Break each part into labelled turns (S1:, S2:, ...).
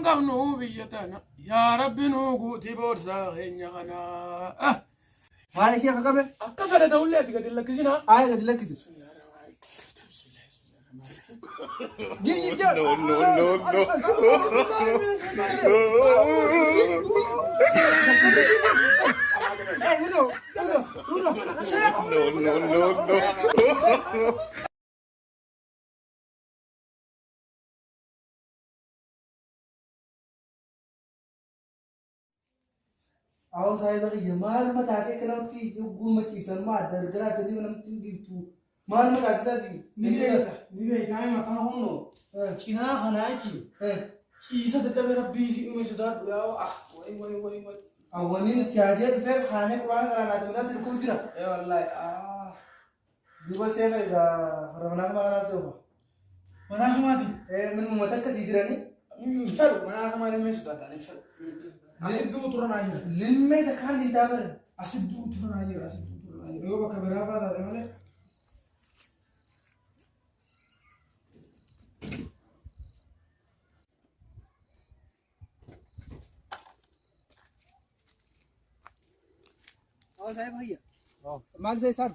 S1: قمنو بيتنا يا ربي نوقوتي بورسا هينيا غنا
S2: ما شيخ قبل
S1: كفر دولتك قد لك زنا
S2: قد لك جي جي جي
S3: No, no, no, no. No, no, no, no.
S2: أو صاحب غير مال ما تعرف كلام تي يقول ما تيجي ما درجة تدي ولا متين تو مال ما تعرف سازي
S1: نبي تاي ما كان هونو كنا خنايتي إيسا تدبر ربي في أمي سدار يا وي
S2: أولين التهديد في خانة قرآن قرانا تمدا سلكوجرا
S1: يا والله
S2: دوبا سيف إذا رمنا ما قرانا سووا
S1: mana khamati
S2: من ممتك كثيراني
S1: فر mana khamati مش دارني فر أسد دو ترى ناير
S2: لما تكان للدابر
S1: أسد دو ترى ناير يو بكبرها فاضي ماله
S2: أو صاحب هيا مال زي صار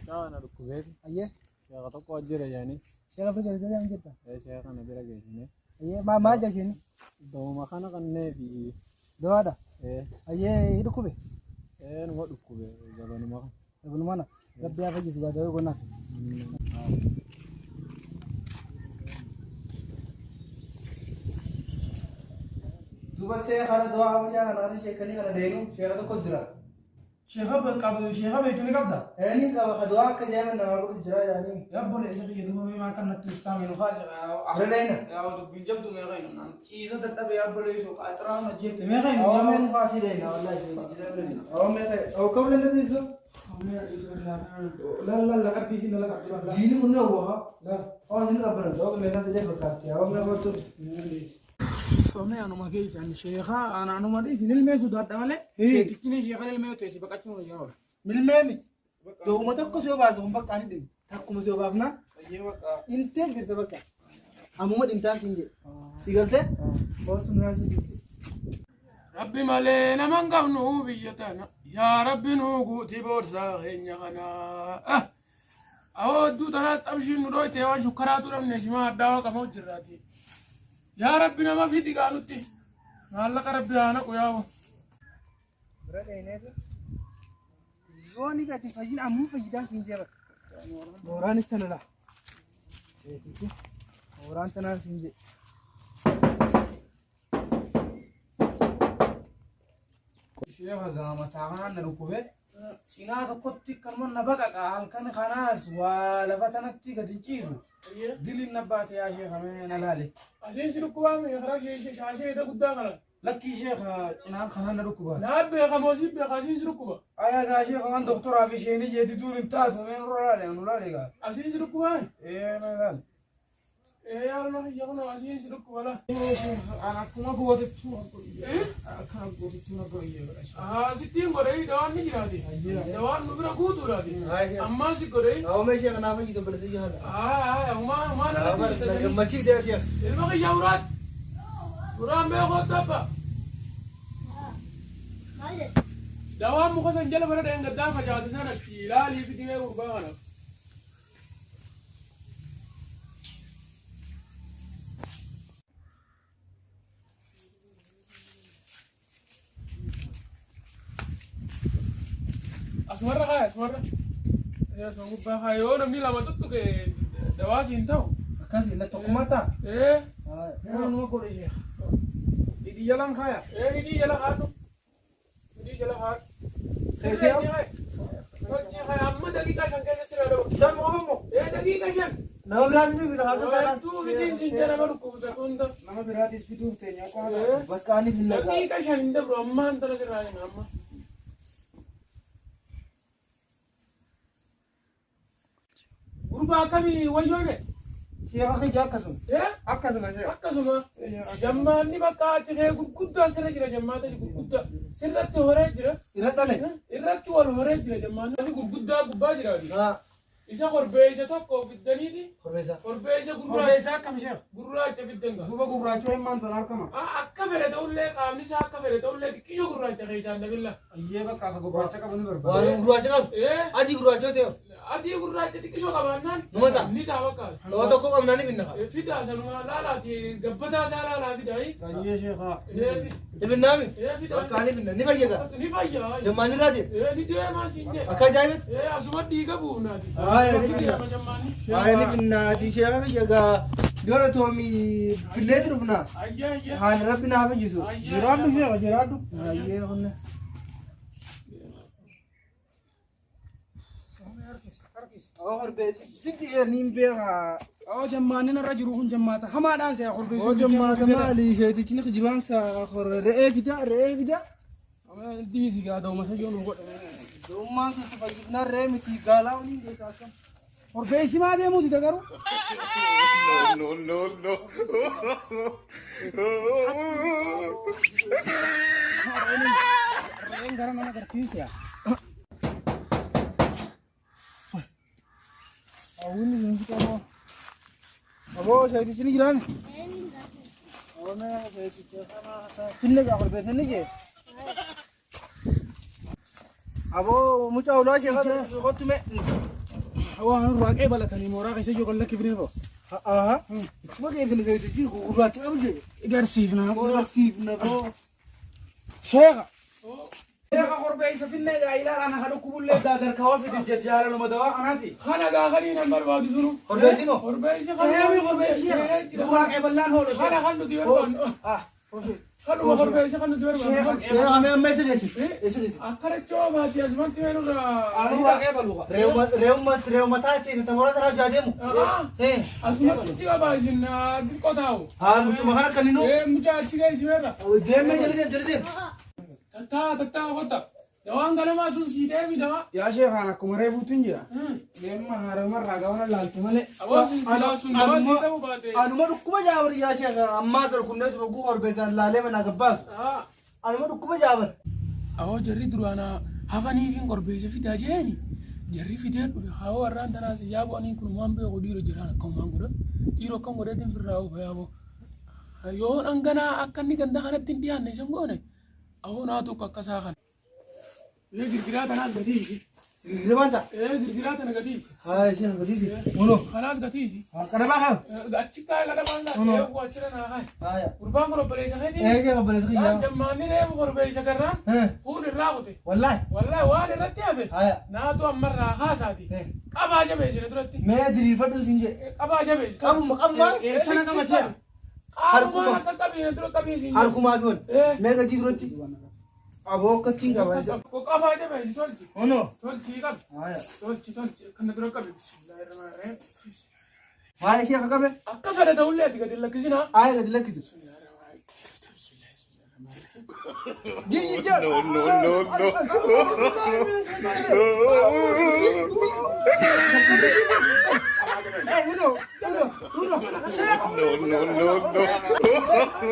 S4: كان ركوبين
S2: أيه
S4: يا غطا قادر يعني
S2: شيخ بيجي زي ما جبت
S4: يا شيخ أنا بلا جيشني
S2: أيه ما جاشين
S4: دوما خانا قلنا في
S2: دوادا
S4: إيه
S2: أيه يدكوبه
S4: إيه نقول ركوبين جبان ما
S2: قبل ما أنا ربي أفجي سوى ده يقولنا دوبا شيخ هذا دعاء وجاء أنا شيخ كني أنا دينو شيخ هذا كجرا
S1: شيخ بقى شيخ بيتوني كبدا
S2: يعني كوا دعاء كجاء من نواه كجرا يعني
S1: يا بني إذا كي يدوم ما كان نتوستامي نخاج
S2: رنينا
S1: يا ودو بيجاب دو مغين نان إذا تتبع يا بني شو كاترا ما جيت مغين
S2: أو من فاسي دينا والله أو من أو قبل أن تنسوا
S1: لا لا لا قد يجينا لا قد
S2: جيني كنا هو
S1: لا
S2: أو جيني قبل أن من الناس اللي فكرتي أو من قلت
S1: فما أنا ما كيس عن شيخا أنا ما دي سنين ما سودات دمله تكيني شيخا للمية تيجي بقى شو نجاور
S2: من المامي تو ما تكو بعض هم بقى عندي تكو سوى بعضنا إنت كده بقى أمومة إنت سنجي سيقولت بس ناس
S1: ربي مالنا من قبنو بيتنا يا ربي نوقوتي بورسا هينيا غنا أودو تراس أمشي نروي تيوا شكرا ترى من نجمع داوا كمو جراتي يا ربي ما في دقانوتي مالك ربي أنا كوياو
S2: برا إنه زوني كاتي فجين أمو فجدا سنجي بقى موران استنلا تيجي موران تنا سنجي
S1: شيخ زما تعان ركوبه سينا تكوتي كمان نبقى قال كان خلاص ولا فتنتي قد تجيزو دل النبات يا شيخ من لالي عشان ركوبه من اخراج شيخ شاشه ده قدام لك شيخ سينا خان ركوبه لا بخموسي بخاسيس ركوبه يا شيخ عن دكتور ابي شيني جدي دون انت من رالي قال عشان ركوبه ايه ما قال ايه يا الله يغنى عشان ركوبه لا انا كما قوت ايه كان قوت تنا ستين غري دوان نجرادي دوان نبرا قوتورادي اما سي غري
S2: أو ما شيخ أنا فجي تبرد يجي هذا
S1: ما لا
S2: ما تيجي ده شيخ
S1: المغي يورات ورام بيغو تبا دوان مخزن جل برد ان قدام فجات سنه لا لي في دي وربانا أسمر غاية أسمر يا سمو بخايو نمي لما تطلق دواسي انتو
S2: كذي لا تقومتا
S1: إيه أنا ما أقول إيه إدي جلان خايا إيه إدي جلان خايا إدي جلان خايا
S2: خيتي
S1: خايا أما دقيقة شن كذا سيرادو
S2: شن مهمو
S1: إيه دقيقة شن
S2: نام لازم في الحاجة
S1: تو بدين سيجرا بركو بتكون ده
S2: نام براديس في دوم تاني أقول بكاني في اللقاء
S1: دقيقة شن ده برو أما أنت لك راي أما غربا كمي ويوه
S2: شيخ أخي جاكسون
S1: إيه
S2: أكسون يا شيخ
S1: akkasuma jammaanni bakka ati kee gurguddaa asirra jira jammaata gurguddaa sirratti horee jira
S2: إذا دلنا
S1: irratti wal horee jira jammaanni gurguddaa gubbaa jira
S5: Isa korbeessa tokko fiddaniiti.
S1: Korbeessa.
S5: Korbeessa
S1: Korbeessa akkam sheekh?
S5: gurraacha fiddangaa.
S1: Duuba gurraacha himmaan tan harkama.
S5: Akka fedhe ta'ullee qaamni isaa akka fedhe ta'ullee xiqqisho gurraacha keessaan dabilla.
S1: Ayyee bakka akka gurraacha qabu ni barbaada.
S2: Waan gurraacha qabu. Adii gurraacha ta'e.
S5: Adii gurraacha xiqqisho qabaannaan.
S2: Numata.
S5: Ni ta'a bakka.
S2: Yoo tokko qabnaan ni finna.
S5: Fidaa sanuma laalaati gabbataa isaa laalaa fidaayi.
S1: Ayyee sheekha.
S2: Ibinnaami.
S5: Fidaa.
S2: Bakka ni finna. Ni fayyada.
S5: Ni fayyaa.
S2: Jammaan irraa deema.
S5: Ni deemaa siin jee.
S2: Akka ajaa'ibatti.
S5: Asuma dhiiga bu'uunaati.
S2: Ni finna. Haa ni finnaati. Sheekha fayyagaa. Yoo toomii filleetti dhufna.
S5: Ayyaa.
S2: Haala rabbi naa fayyisu.
S1: Jiraadhu sheekha jiraadhu.
S2: Ayyee hunna. Oo horbeessi. Sitti niin beekaa.
S1: Oo jammaanni narra jiru kun jammaata hamaadhaan se'a korbeessu.
S2: Oo jammaata maali sheetichi ni kijibaansa re'ee fida re'ee fida.
S1: Diisi gaa da'uma sayyoo nu godha.
S2: Dummaan keessa fayyisnaan re'ee miti gaalaa waliin beekaa akkam.
S1: Korbeessi maa deemuuti garuu?
S3: No, no, no.
S1: Re'een gara mana garkiisa.
S2: Awwinni sun fixamoo. Aboo sheetichi ni jiraami. Oome sheeticha kana finne gaa korbeessa ni jee. Aboo mucaa ulaa sheekhaa kottume.
S1: Waan raaqee balatanii mooraa keessa iyyuu qalla kibiree ba'u.
S2: Aha. Ittuma keetiin sheetichi gurraacha qabu jee.
S1: Garsiifnaa boo.
S2: Garsiifna boo.
S1: Sheekha. Sheekha korbeessa finne gaa ilaalaan akka dhukkubullee daadarkaa waa fidi jajjaara luma dawaa kanaati.
S5: Kana gaafanii nan barbaadu sunu.
S2: Korbeessi moo?
S5: Korbeessi
S1: Heemi korbeessi sheekha. Raaqee bal'aan hoolo
S5: Kana kan nuti barbaannu. Kanuma korbeessi kan nuti barbaannu.
S2: Sheekha mee amma eessa geessi? Eessa geessi?
S5: Akkana coomaati asumatti meenurraa.
S1: Ani raaqee baluuqa.
S2: Reewmataa ittiin tamoora sanaa hojjaa deemu.
S5: Asumatti qabaa isin qotaa'u.
S2: Haa mucuma kana kan inni
S5: Mucaa achi geessi meerra.
S2: deemee jala deemu.
S5: Tattaa qotta. Dawaan ganamaa sun sii deemi dawa.
S1: Yaa sheekhaan akkuma reefuutu hin jira. Deemma haaramarraa gabana laaltu malee.
S5: Awwaa sun silaa sun dawaa sii ta'uu baate.
S2: Anuma dhukkuba jaabar yaa sheekha ammaa tol kunneen tubagguu korbeessaan laalee manaa gabbaasu. Anuma dhukkuba jaabar.
S5: Awwaa jarri duraana hafanii fi korbeessa fidaa jeeni. Jarri fidee dhufe haa warraan tanaas yaa bu'anii kun waan beeku dhiiroo jiraan akka waan godhan. Dhiiroo akkam godheetiin firraa oofa yaa boo. Yoo dhanganaa akka inni ganda kanatti hin dhiyaanne isa goone. Awwaa naatu akkasaa kana. Girgiraa tanaan gatiisi.
S2: Girgirri maanta?
S5: Girgiraa tana gatiisi.
S2: Haa isheen gatiisi. Muno.
S5: Kanaas gatiisi.
S2: Kadhabaa kaa?
S5: Achi kaa'e kadhabaan laata. Eegu achira naa kaa'e.
S2: Haaya.
S5: Gurbaan kun obboleessa keetii.
S2: Eegee obboleessa kiyyaa.
S5: Jammaanni reefu korbeessa garraan. Fuun irraa kute.
S2: Wallaahi.
S5: Wallahi waan irratti hafe.
S2: Haaya.
S5: Naatu ammarraa haasaati. Qabaa jabeessine duratti.
S2: Mee diriirfadhu siin jee.
S5: Qabaa jabeessi.
S2: Qabuma.
S1: Eessana qaba sheekha.
S5: Harkuma. Akka qabiina dura qabiisi.
S2: Harkumaa fi wal. Mee gajii duratti. Aboo akkattiin qaba isa.
S5: Qabaa jabeessi tolchi.
S2: Ono.
S5: Tolchi qabi.
S2: Haaya.
S5: Tolchi kana dura qabi. Bismillahirrahmanirrahim.
S2: Maal ishee akka qabe?
S5: Akka fedhe ta'ullee ati gadi lakkisinaa.
S2: Haaya gadi lakkisu.
S3: No, no, no, no.
S2: Uno.
S3: No, no, no, no.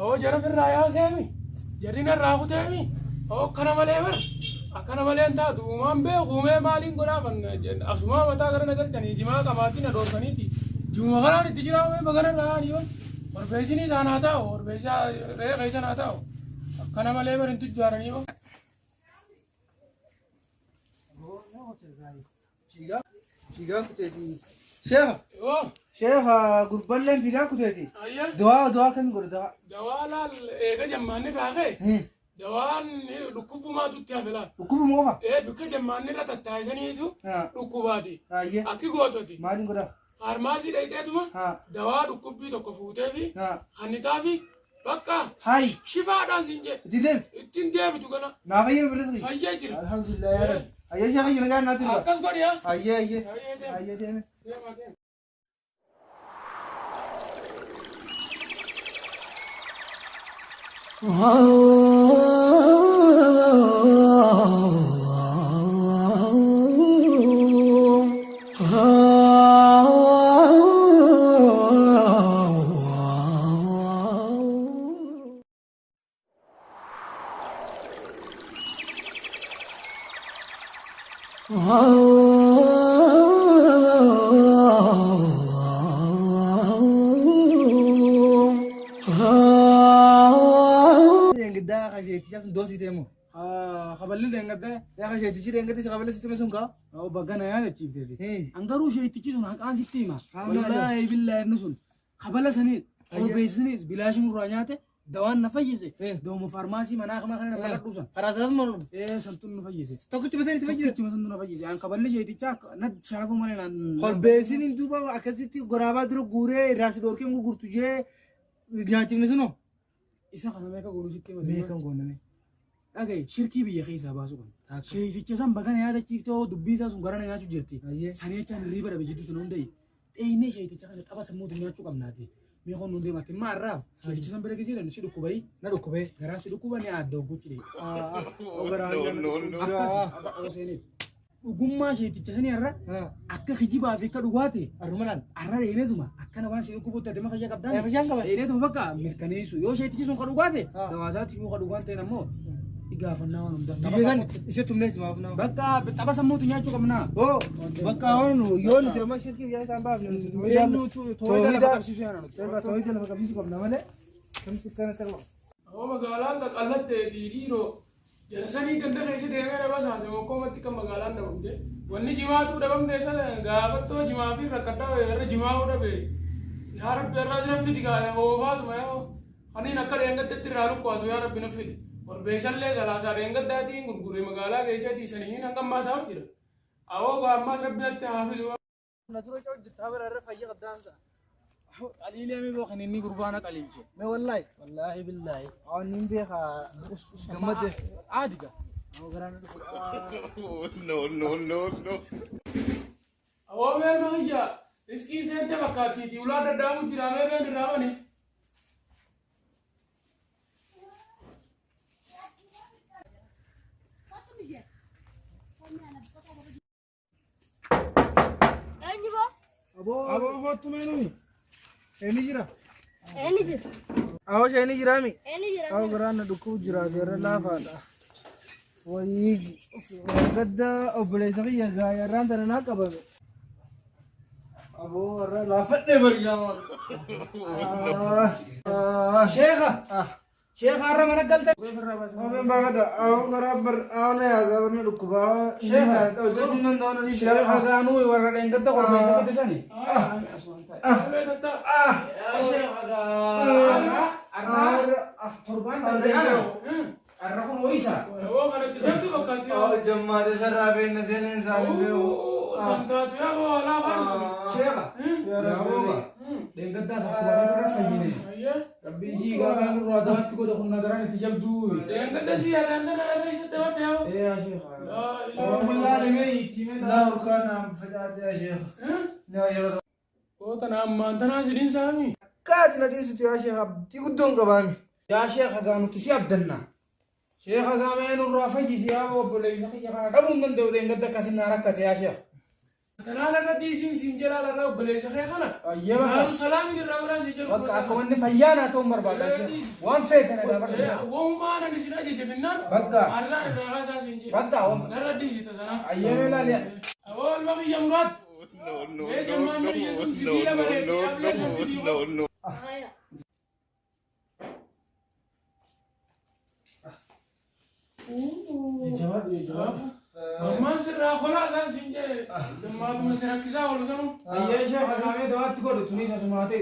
S5: Oo jara firraa yaaseemi. Jarri narraa kuteemi. Oo kana malee bara. Akkana malee hin taatu uumaan beekuumee maaliin godhaafan asumaa mataa gara nagalchanii jimaa qabaatii na doorsaniiti. Juma kanaan itti jiraamee bagana irraa ni yoon. Orbeessinii isaan haa ta'u. Orbeessaa re'ee keessan haa ta'u. Akkana malee bara hin tujjaaranii yoo.
S2: Fiigaa kuteeti. Sheekha.
S5: Yoo.
S2: Sheekha gurballeen fiigaa kuteeti.
S5: Ayya.
S2: Dawaa kamii godhe dawaa?
S5: Dawaa laal eega jammaanni irraa ka'e. Dawaan dhukkubumaatu itti hafe laal.
S2: Dhukkuba moo qofa?
S5: Bikka jammaanni irra tattaayisaniitu
S2: Haa.
S5: dhukkubaati.
S2: Hayyee.
S5: Akki goototi.
S2: Maaliin godhaa?
S5: Faarmaasii dhayxeetuma
S2: Haa.
S5: dawaa dhukkubbii tokko fuutee fi
S2: Haa.
S5: hannitaa fi bakka
S2: Hayi.
S5: shifaadhaan siin jedhe
S2: Itti deemi.
S5: ittiin deebitu kana
S2: Naa fayyee bilisii.
S5: fayyee jira.
S2: Alhamdulillah yaa rabbi. Hayyee sheekha jira gaa naatti dhugaa.
S5: Akkas godhi haa.
S2: Hayyee hayyee.
S5: Fayyee deema.
S2: Hayyee deeme.
S5: Deema deema.
S2: Giddaa kasheeticha sun doosii deemu.
S1: Kaballi deengadde.
S2: Yaa kasheetichi deengatti isa qabale sitti sun kaa.
S1: Baggana yaada ciifteeti.
S2: Hey.
S1: Angaruu sheetichi sun haqaan sitti hima.
S2: Haa,
S1: Wallaahi billaahi inni sun kabala sanii obeesinis bilaashin irraa nyaate dawaan na fayyise. Dooma faarmaasii manaa kana na baladhu san.
S2: Haraasas malu.
S1: Santuun na fayyise.
S2: Tokkichi basanii itti fayyise.
S1: Tokkichi santuun na fayyise. An kaballi sheetichaa na sharafu malee naan.
S2: Holbeesiin hin duuba akkasitti goraabaa dura guuree irraa si dhoorkee gurgurtu jee nyaachifni sunoo.
S1: Isa kana meeqa goonuu sitti hima.
S2: Meeqan gooname.
S1: Dhagaye shirkii biyya keessaa baasu kan. Sheeticha san bagana yaadachiifte hoo dubbii isaa sun garana nyaachuu jirti. Sanii jechaan hirriiba dhabe jidduu sana hunda'i. Dheeyinee sheeticha kana xaba sammuutu nyaachuu qabnaati. Meeqoon nu deematti maa irraa sheeticha san bira gisee si dhukkubai na dhukkubee garaa si dhukkuba ni adda hogguuchi dhee. Dhugummaa sheeticha sanii irra akka kijibaa fi akka dhugaate arrumalaan arra dheeneetuma akkana waan si dhukkubutti adeema fayyaa qabdaan.
S2: Fayyaan qaba.
S1: Dheeneetuma bakka mirkaneessu yoo sheetichi sun ka dhugaate dawaasaatti yoo ka dhugaan ta'e ammoo gaafannaa waan hundaa.
S2: Biyyeen isheetu humneetti maaf nama.
S1: Bakka xaba sammuutu nyaachuu qabnaa.
S2: Oo bakka hoonu yoo nuti amma shirkii biyya isaan baafne nuti toohida lafa qabsiisu qabna malee kamti kana sarwa.
S5: Hoo magaalaan qaqallattee dhiiroo jarasanii ganda keessa deemee dhabaa saase mokkoomatti kan magaalaan dhabamte. Wanni jimaatuu dhabamte sana gaafattoo jimaa fi rakkadhaa irra jimaa'uu dhabe. Yaa rabbi irraa si naffiti oofaatuma yoo kaniin akka deengaddeetti irraa lukkaasu yaa rabbi naffiti. Orbeessallee salaasaa deengaddaatiin gurguree magaalaa keessatti saniin hanga ammaa taa'u jira. Awoo ammaa rabbi natti haafidu.
S2: Na dura coo jirtaa bira irra fayya qabdaansa.
S1: Qaliilee mi boo kan inni gurbaana qaliilche.
S2: Mee wallahi.
S1: Wallaahi billaahi.
S2: Awaniin beekaa gammadde.
S1: Aadiga.
S3: No, no, no, no.
S5: Awoo mee mahiyya riskiin seente fakkaattiiti ulaa daddaamu jira mee been irraa bani.
S2: Aboo kottu meenumi. Eni jira.
S6: Eni jira.
S2: Awoo sheni jiraami.
S6: Eni jira.
S2: Awoo garaan na dhukkuu jira seera laafaadha. Wayii gadda obboleessa kiyya gaayarraan tana naa qabame. Aboo warra laafadhee barjaamaan.
S1: Sheekha. Sheekha har'a mana galte.
S2: Oomeen baafadha. Awoo garaa awoo na yaasaa warra dhukkubaa.
S1: Sheekha.
S2: Hojjechuun danda'u ni
S1: Sheekha gaanuu warra dheengadda qorbeessa gadi sani. Sheekha gaa. Torbaan danda'ana. Har'a kun ho'isa.
S5: Awoo kanatti sabdi fakkaatti.
S2: Awoo jammaate sarraa beekna seeneen isaanii beeku.
S5: Santaatu yaa boo alaa faana.
S1: Sheekha. Yaabooga. Dheengaddaa sakkubalee irra fayyine. Rabbi ijii gaagaa nurraa daatti godha kun nagaraan itti jabduu.
S5: Dheengadda si yarraan dhala irra isa dabate yaa boo.
S1: Yaa Sheekha. Oromoo laalamee hiitimee
S2: Naa urkaan facaate yaa sheekha. Naa yeroo
S5: Oo tana ammaan tanaa sidin saami.
S2: kaati na dhiisutu yaa sheekha abdii guddoon qabaami.
S1: yaa Sheekha gaa nuti si abdanna. Sheekha gaa mee nurraa fayyisi yaa obboleessa kiyya kana dhabuun danda'u dheengadda akkasin naa rakkate yaa Sheekha.
S5: Tanaan irra dhiisiin siin jalaa irra obboleessa kee kana.
S1: Ayyee bakka.
S5: Gaaru salaamin irraa godhaa si jedhu.
S1: Bakka akka wanni fayyaa naa ta'uun barbaadan Sheekha. Waan feetan irraa barbaada.
S5: Wohumaan ani sin ajeje finnaan.
S1: Bakka.
S5: Arraa irraa kaasaa siin jedhu.
S1: Bakka.
S5: Narra dhiisita sana.
S1: Ayyee mee laaliya.
S5: Awoo ilma kiyya muraat.
S3: No, no,
S5: Mee
S3: no,
S5: jammaan
S3: no,
S5: biyya sun
S3: no,
S5: sibiila
S3: no,
S5: bareedu
S3: no,
S5: yaablee san
S3: no,
S5: fidii
S3: no, no.
S6: Aya.
S5: Ammaan sirraa kolaa isaan siin jedhe. Jammaatuma si rakkisaa oolu sanu.
S1: Ayyee Sheekha gaa mee dawaatti godhu tunis asuma ta'e.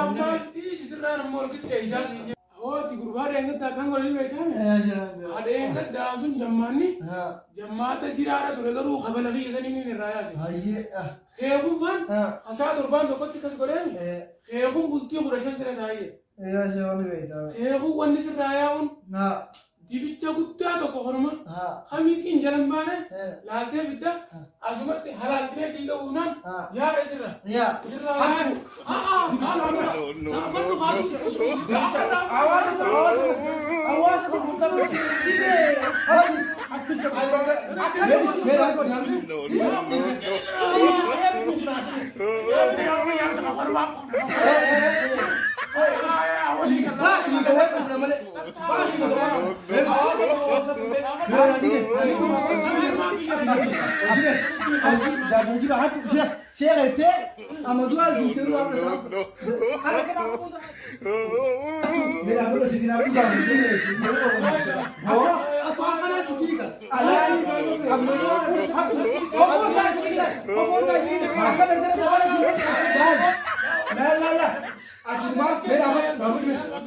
S5: Ammaa dhiisi sirraa nammoo olkicha isaa siin jedhe. Awoo itti gurbaa dheengaddaa kan godhanii beekame.
S2: Yaa sheekha.
S5: Dheengaddaa sun jammaanni.
S2: Haa.
S5: Jammaata jiraadha ture garuu kabala biyya sanii ni irraa yaase.
S2: Ayyee.
S5: Keekun fan
S2: Haa.
S5: hasaa torbaan tokkotti kas godheemi. Keekun bultii 15 sira taa'ee.
S2: Yaa sheekha ni beektaa.
S5: Keekun wanni sirraa yaa'uun
S2: Haa.
S5: dibicha guddaa tokko horma.
S2: Haa.
S5: Hamiitiin jalan baane
S2: Eh.
S5: laaltee fidda asumatti halaaltinee dhiiga uunaan
S2: Haa.
S5: yaa'e sirra.
S2: Yaa.
S5: Sirraa yaa'e.
S1: Hawaasa gurgurtaa
S5: Aku
S2: Gaafii baatu ishee galtee amma duraa guutuu waan ta'u. Haala kana fuudha. Meeshaa godha sisinaa dhugaa afaan kana sikiika. Alaani amma duraa ofoo isaa sikiika. Akka daldala sababa jiru. La. Adumaan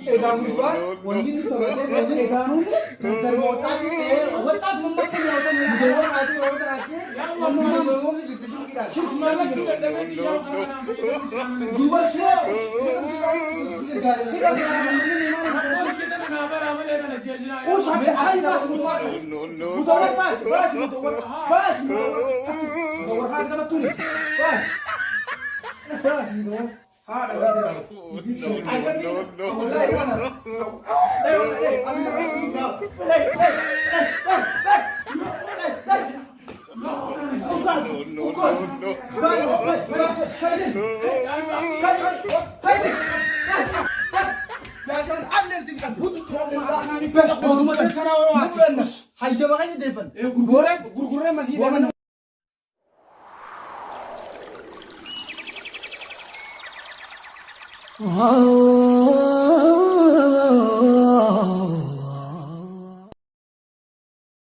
S2: eegamu duraa wanni nuti taphatee wanni eegamu darbootaatii wanta fuulduratti nyaatamu mudeewwan haati wanta haati wanni mudeewwan jirti shukkiidhaan. Duuba see gurguree masiidha.
S6: Oh